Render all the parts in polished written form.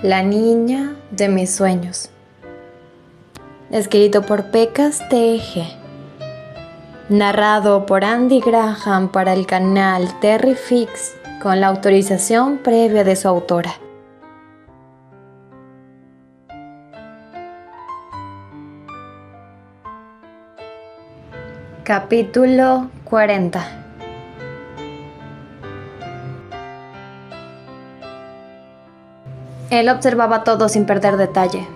La niña de mis sueños. Escrito por Pecas TG. Narrado por Andy Graham para el canal Terrifix con la autorización previa de su autora. Capítulo 40. Él observaba todo sin perder detalle.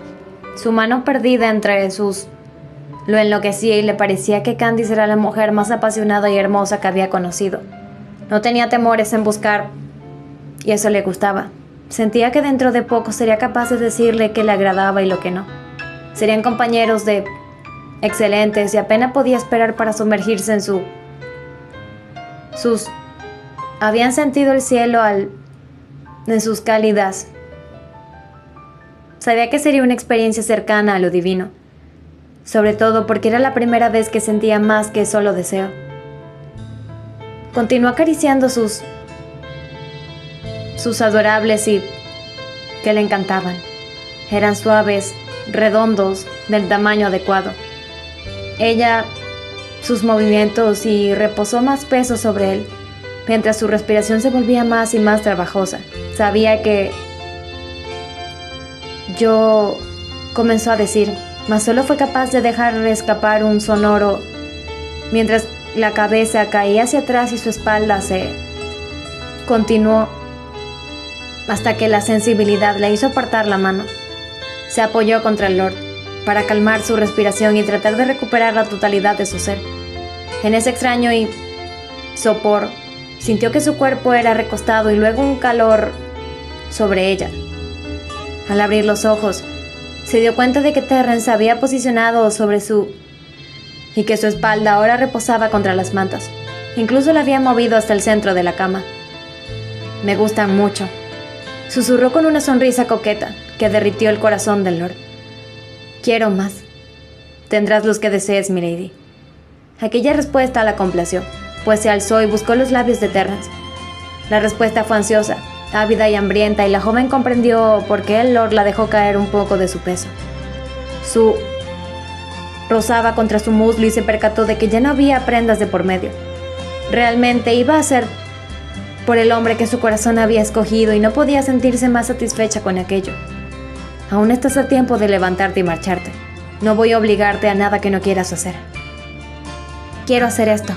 Su mano perdida entre sus lo enloquecía y le parecía que Candice era la mujer más apasionada y hermosa que había conocido. No tenía temores en buscar, y eso le gustaba. Sentía que dentro de poco sería capaz de decirle qué le agradaba y lo que no. Serían compañeros de excelentes y apenas podía esperar para sumergirse en sus... Habían sentido el cielo en sus cálidas. Sabía que sería una experiencia cercana a lo divino, sobre todo porque era la primera vez que sentía más que solo deseo. Continuó acariciando sus adorables y que le encantaban. Eran suaves, redondos, del tamaño adecuado. Ella, sus movimientos y reposó más peso sobre él, mientras su respiración se volvía más y más trabajosa. Sabía que comenzó a decir, mas solo fue capaz de dejar escapar un sonoro mientras la cabeza caía hacia atrás y su espalda se continuó hasta que la sensibilidad le hizo apartar la mano. Se apoyó contra el Lord para calmar su respiración y tratar de recuperar la totalidad de su ser. En ese extraño y sopor, sintió que su cuerpo era recostado y luego un calor sobre ella. Al abrir los ojos, se dio cuenta de que Terrence se había posicionado sobre y que su espalda ahora reposaba contra las mantas. Incluso la había movido hasta el centro de la cama. «Me gustan mucho», susurró con una sonrisa coqueta que derritió el corazón del Lord. «Quiero más. Tendrás los que desees, milady». Aquella respuesta la complació, pues se alzó y buscó los labios de Terrence. La respuesta fue ansiosa, ávida y hambrienta, y la joven comprendió por qué el Lord la dejó caer un poco de su peso. Rozaba contra su muslo y se percató de que ya no había prendas de por medio. Realmente iba a ser por el hombre que su corazón había escogido y no podía sentirse más satisfecha con aquello. Aún estás a tiempo de levantarte y marcharte. No voy a obligarte a nada que no quieras hacer. Quiero hacer esto.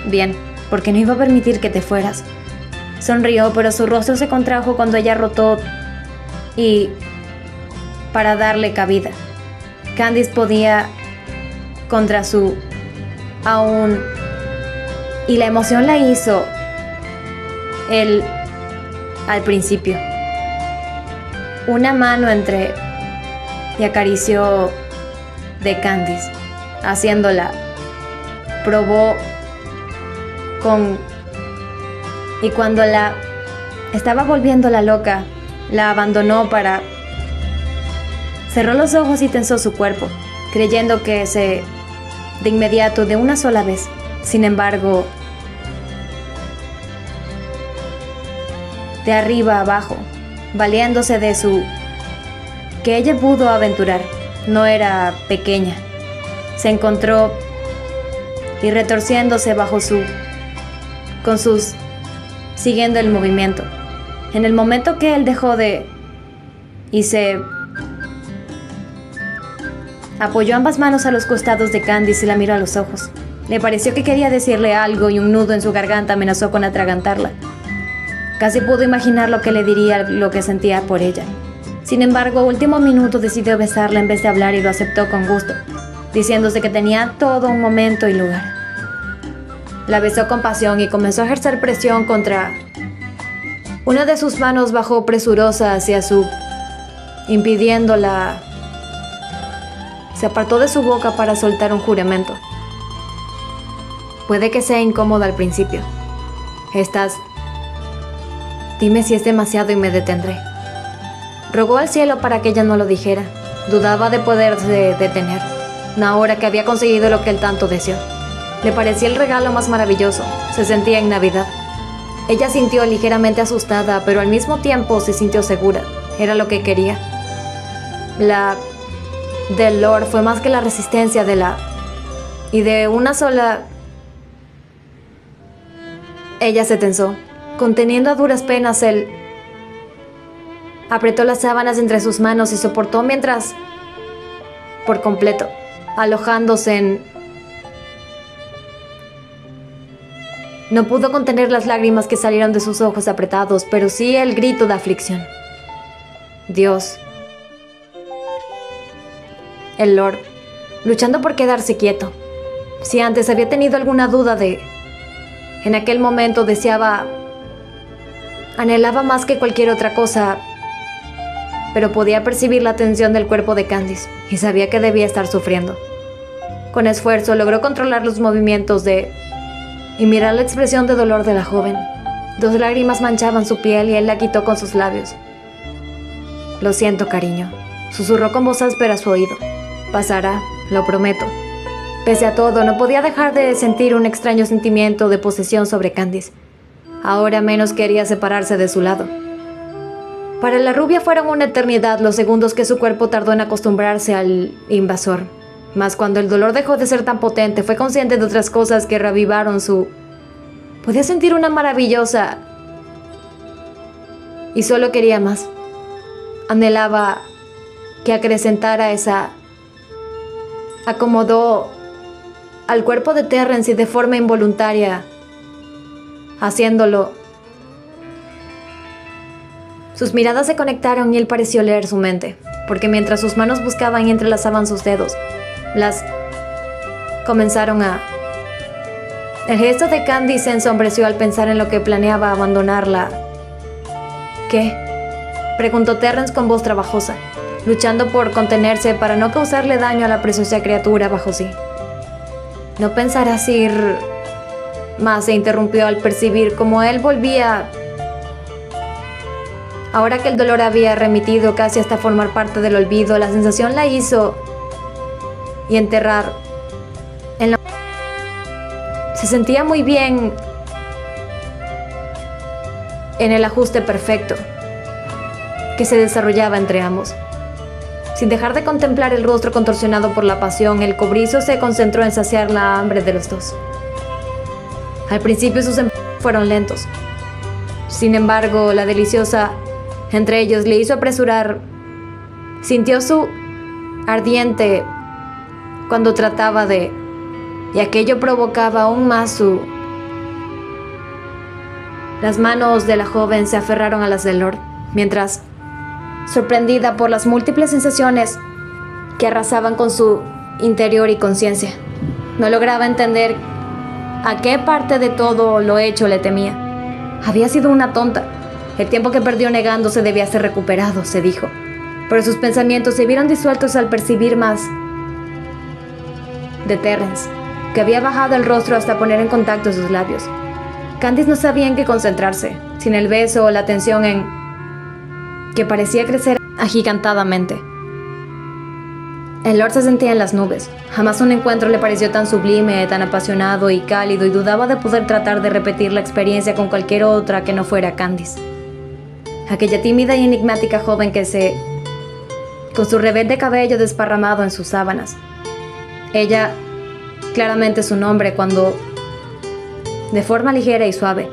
Bien, porque no iba a permitir que te fueras. Sonrió, pero su rostro se contrajo cuando ella rotó y para darle cabida. Candice podía contra aún, y la emoción la hizo él al principio. Una mano y acarició de Candice, haciéndola. Probó y cuando la estaba volviéndola loca, la abandonó cerró los ojos y tensó su cuerpo, creyendo que de inmediato, de una sola vez. Sin embargo, de arriba a abajo, valiéndose de que ella pudo aventurar, no era pequeña. Se encontró y retorciéndose bajo siguiendo el movimiento. En el momento que él dejó y se apoyó ambas manos a los costados de Candice y la miró a los ojos. Le pareció que quería decirle algo y un nudo en su garganta amenazó con atragantarla. Casi pudo imaginar lo que le diría, lo que sentía por ella. Sin embargo, a último minuto decidió besarla en vez de hablar y lo aceptó con gusto, diciéndose que tenía todo un momento y lugar. La besó con pasión y comenzó a ejercer presión contra... Una de sus manos bajó presurosa hacia impidiéndola. Se apartó de su boca para soltar un juramento. Puede que sea incómodo al principio. Dime si es demasiado y me detendré. Rogó al cielo para que ella no lo dijera. Dudaba de poderse detener, ahora que había conseguido lo que él tanto deseó. Le parecía el regalo más maravilloso. Se sentía en Navidad. Ella sintió ligeramente asustada, pero al mismo tiempo se sintió segura. Era lo que quería. La del Lord fue más que la resistencia de la... Y de una sola... Ella se tensó, conteniendo a duras penas el... Apretó las sábanas entre sus manos y soportó mientras... Por completo, alojándose en... No pudo contener las lágrimas que salieron de sus ojos apretados, pero sí el grito de aflicción. Dios. El Lord, luchando por quedarse quieto. Si antes había tenido alguna duda de... En aquel momento anhelaba más que cualquier otra cosa, pero podía percibir la tensión del cuerpo de Candice y sabía que debía estar sufriendo. Con esfuerzo logró controlar los movimientos y mirar la expresión de dolor de la joven. 2 lágrimas manchaban su piel y él la quitó con sus labios. «Lo siento, cariño», susurró con voz áspera a su oído. «Pasará, lo prometo». Pese a todo, no podía dejar de sentir un extraño sentimiento de posesión sobre Candice. Ahora menos quería separarse de su lado. Para la rubia fueron una eternidad los segundos que su cuerpo tardó en acostumbrarse al invasor. Mas cuando el dolor dejó de ser tan potente, fue consciente de otras cosas que reavivaron su... Podía sentir una maravillosa... Y solo quería más. Anhelaba que acrecentara esa... Acomodó al cuerpo de Terrence y de forma involuntaria, haciéndolo. Sus miradas se conectaron y él pareció leer su mente, porque mientras sus manos buscaban y entrelazaban sus dedos, las comenzaron a... El gesto de Candy se ensombreció al pensar en lo que planeaba abandonarla. ¿Qué?, preguntó Terrence con voz trabajosa, luchando por contenerse para no causarle daño a la preciosa criatura bajo sí. «¿No pensarás ir...?» Más se interrumpió al percibir cómo él volvía... Ahora que el dolor había remitido casi hasta formar parte del olvido, la sensación la hizo... Y enterrar... En la... Se sentía muy bien... En el ajuste perfecto que se desarrollaba entre ambos. Sin dejar de contemplar el rostro contorsionado por la pasión, el cobrizo se concentró en saciar la hambre de los dos. Al principio sus fueron lentos. Sin embargo, la deliciosa entre ellos le hizo apresurar. Sintió su ardiente cuando trataba de... Y aquello provocaba aún más su... Las manos de la joven se aferraron a las del Lord, mientras... sorprendida por las múltiples sensaciones que arrasaban con su interior y conciencia. No lograba entender a qué parte de todo lo hecho le temía. Había sido una tonta. El tiempo que perdió negándose debía ser recuperado, se dijo. Pero sus pensamientos se vieron disueltos al percibir más de Terrence, que había bajado el rostro hasta poner en contacto sus labios. Candice no sabía en qué concentrarse, sin el beso o la tensión que parecía crecer agigantadamente. El Lord se sentía en las nubes. Jamás un encuentro le pareció tan sublime, tan apasionado y cálido, y dudaba de poder tratar de repetir la experiencia con cualquier otra que no fuera Candice. Aquella tímida y enigmática joven con su rebelde cabello desparramado en sus sábanas. Ella, claramente su nombre, cuando, de forma ligera y suave,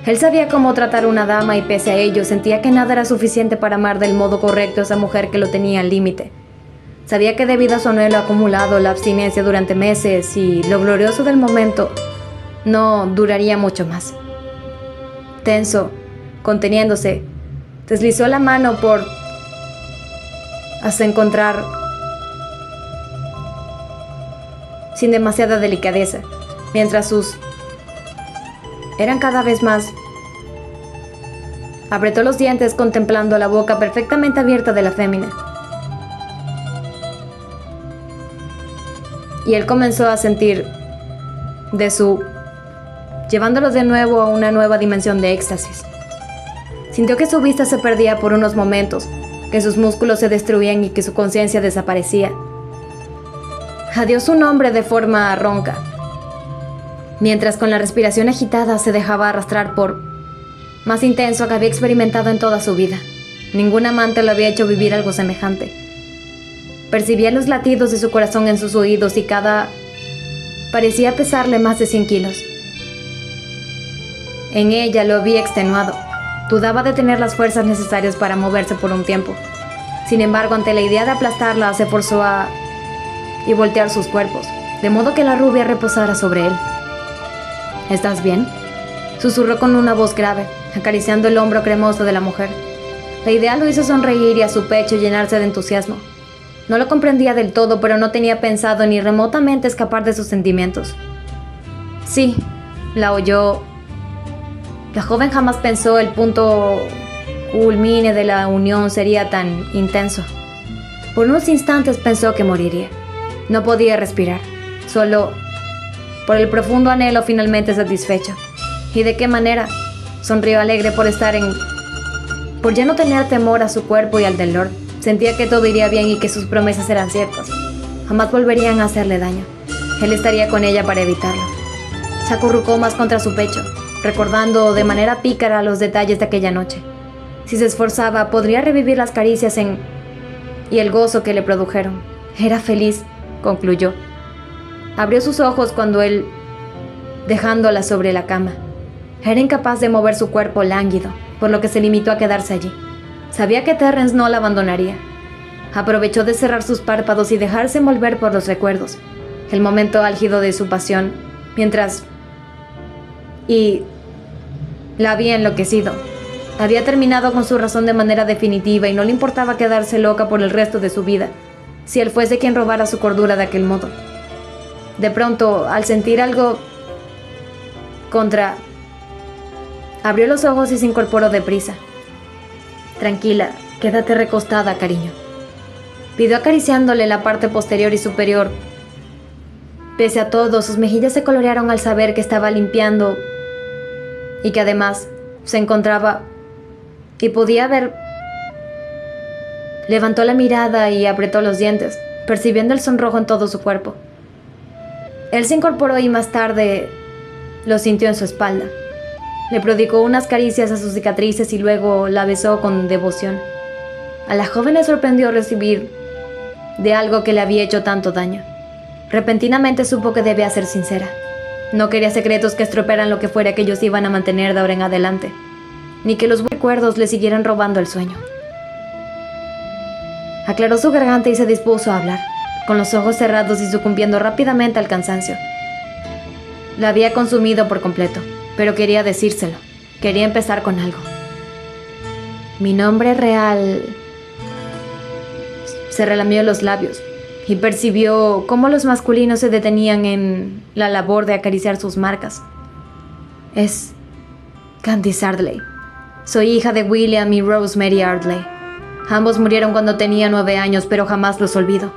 él sabía cómo tratar a una dama y pese a ello sentía que nada era suficiente para amar del modo correcto a esa mujer que lo tenía al límite. Sabía que debido a su anhelo acumulado, la abstinencia durante meses y lo glorioso del momento no duraría mucho más. Tenso, conteniéndose, deslizó la mano hasta encontrar, sin demasiada delicadeza, mientras sus eran cada vez más. Apretó los dientes contemplando la boca perfectamente abierta de la fémina. Y él comenzó a sentir llevándolo de nuevo a una nueva dimensión de éxtasis. Sintió que su vista se perdía por unos momentos, que sus músculos se destruían y que su conciencia desaparecía. Adió su nombre de forma ronca, mientras con la respiración agitada se dejaba arrastrar por más intenso que había experimentado en toda su vida. Ningún amante lo había hecho vivir algo semejante. Percibía los latidos de su corazón en sus oídos y cada parecía pesarle más de 100 kilos. En ella lo había extenuado. Dudaba de tener las fuerzas necesarias para moverse por un tiempo. Sin embargo, ante la idea de aplastarla, se forzó a y voltear sus cuerpos, de modo que la rubia reposara sobre él. ¿Estás bien?, susurró con una voz grave, acariciando el hombro cremoso de la mujer. La idea lo hizo sonreír y a su pecho llenarse de entusiasmo. No lo comprendía del todo, pero no tenía pensado ni remotamente escapar de sus sentimientos. Sí, la oyó. La joven jamás pensó el punto culmine de la unión sería tan intenso. Por unos instantes pensó que moriría. No podía respirar, solo por el profundo anhelo finalmente satisfecho. ¿Y de qué manera? Sonrió alegre por ya no tener temor a su cuerpo y al del Lord. Sentía que todo iría bien y que sus promesas eran ciertas. Jamás volverían a hacerle daño. Él estaría con ella para evitarlo. Se acurrucó más contra su pecho, recordando de manera pícara los detalles de aquella noche. Si se esforzaba, podría revivir las caricias y el gozo que le produjeron. Era feliz, concluyó. Abrió sus ojos cuando él, dejándola sobre la cama. Era incapaz de mover su cuerpo lánguido, por lo que se limitó a quedarse allí. Sabía que Terrence no la abandonaría. Aprovechó de cerrar sus párpados y dejarse envolver por los recuerdos, el momento álgido de su pasión, y la había enloquecido. Había terminado con su razón de manera definitiva y no le importaba quedarse loca por el resto de su vida, si él fuese quien robara su cordura de aquel modo. De pronto, al sentir algo abrió los ojos y se incorporó deprisa. Tranquila, quédate recostada, cariño, pidió acariciándole la parte posterior y superior. Pese a todo, sus mejillas se colorearon al saber que estaba limpiando y que además se encontraba y podía ver. Levantó la mirada y apretó los dientes, percibiendo el sonrojo en todo su cuerpo. Él se incorporó y más tarde lo sintió en su espalda. Le prodigó unas caricias a sus cicatrices y luego la besó con devoción. A la joven le sorprendió recibir de algo que le había hecho tanto daño. Repentinamente supo que debía ser sincera. No quería secretos que estropearan lo que fuera que ellos iban a mantener de ahora en adelante, ni que los recuerdos le siguieran robando el sueño. Aclaró su garganta y se dispuso a hablar, con los ojos cerrados y sucumbiendo rápidamente al cansancio. La había consumido por completo, pero quería decírselo. Quería empezar con algo. Mi nombre real. Se relamió los labios y percibió cómo los masculinos se detenían en la labor de acariciar sus marcas. Es Candice Ardley. Soy hija de William y Rosemary Ardley. Ambos murieron cuando tenía 9 años, pero jamás los olvido.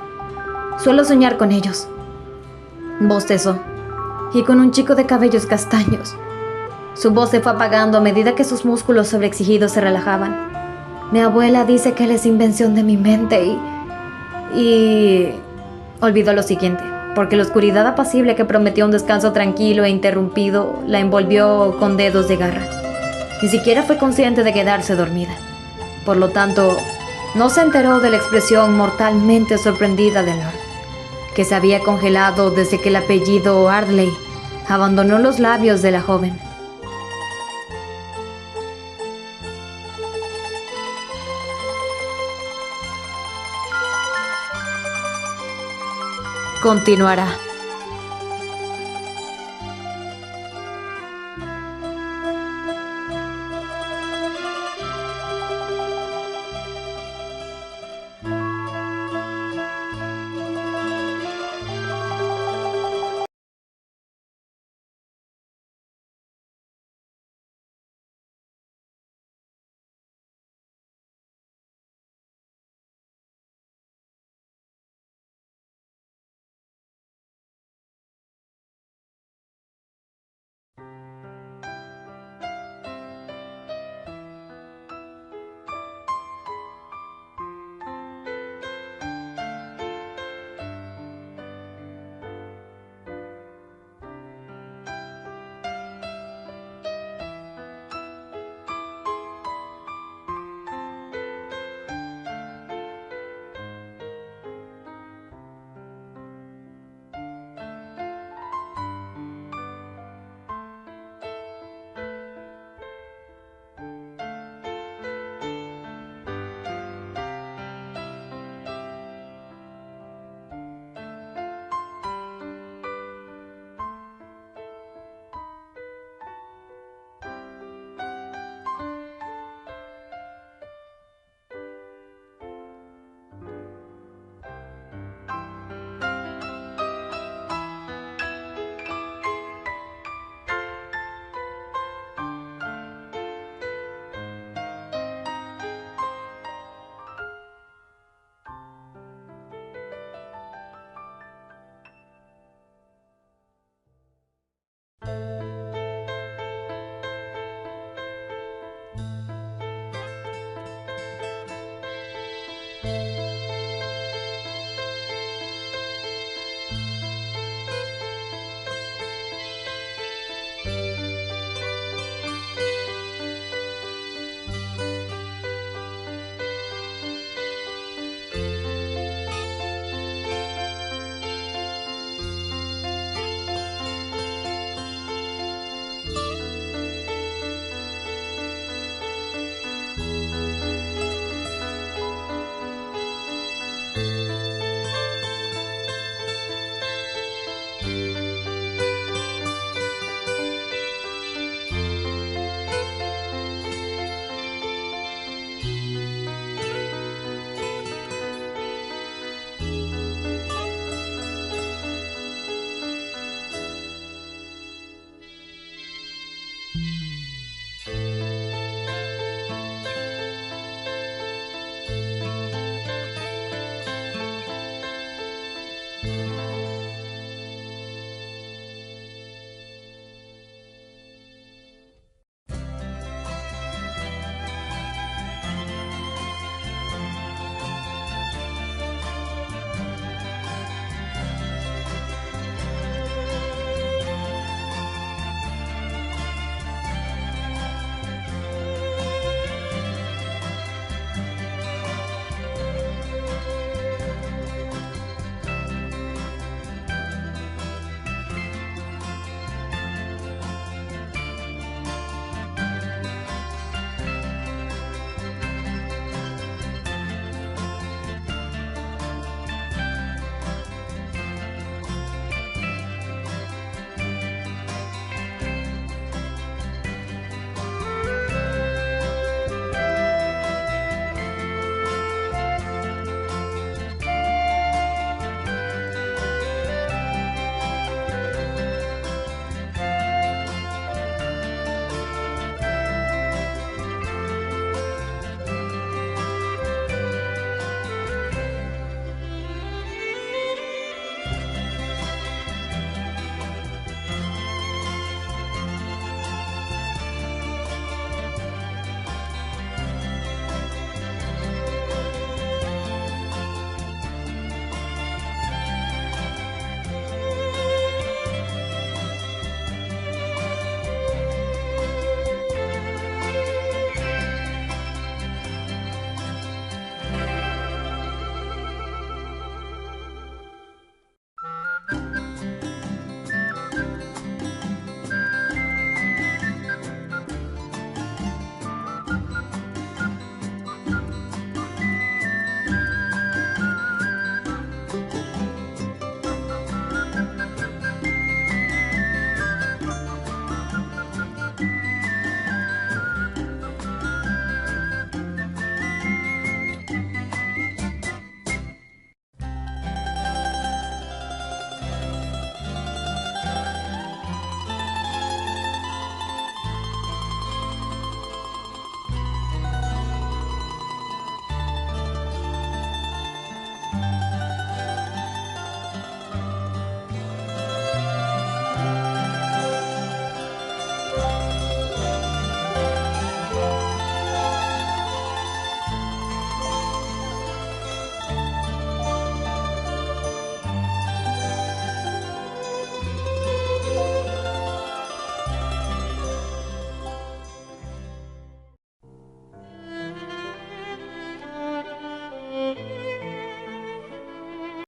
Suelo soñar con ellos. Bostezó, y con un chico de cabellos castaños. Su voz se fue apagando a medida que sus músculos sobreexigidos se relajaban. Mi abuela dice que él es invención de mi mente y olvidó lo siguiente, porque la oscuridad apacible que prometió un descanso tranquilo e interrumpido la envolvió con dedos de garra. Ni siquiera fue consciente de quedarse dormida. Por lo tanto, no se enteró de la expresión mortalmente sorprendida de Lord, que se había congelado desde que el apellido Ardley abandonó los labios de la joven. Continuará.